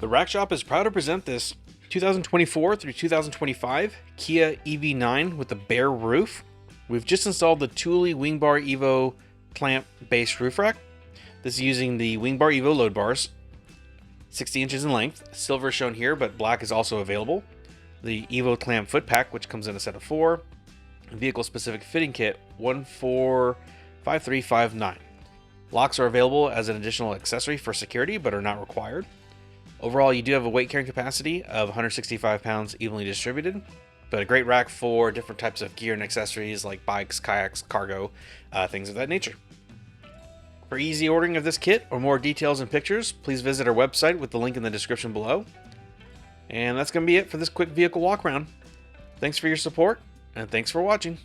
The Rack Shop is proud to present this 2024 through 2025 Kia EV9 with a bare roof. We've just installed the Thule WingBar Evo Clamp base roof rack. This is using the WingBar Evo load bars, 60 inches in length. Silver is shown here, but black is also available. The Evo Clamp foot pack, which comes in a set of 4. Vehicle specific fitting kit 145359. Locks are available as an additional accessory for security, but are not required. Overall, you do have a weight carrying capacity of 165 pounds evenly distributed, but a great rack for different types of gear and accessories like bikes, kayaks, cargo, things of that nature. For easy ordering of this kit or more details and pictures, please visit our website with the link in the description below. And that's going to be it for this quick vehicle walk around. Thanks for your support, and thanks for watching.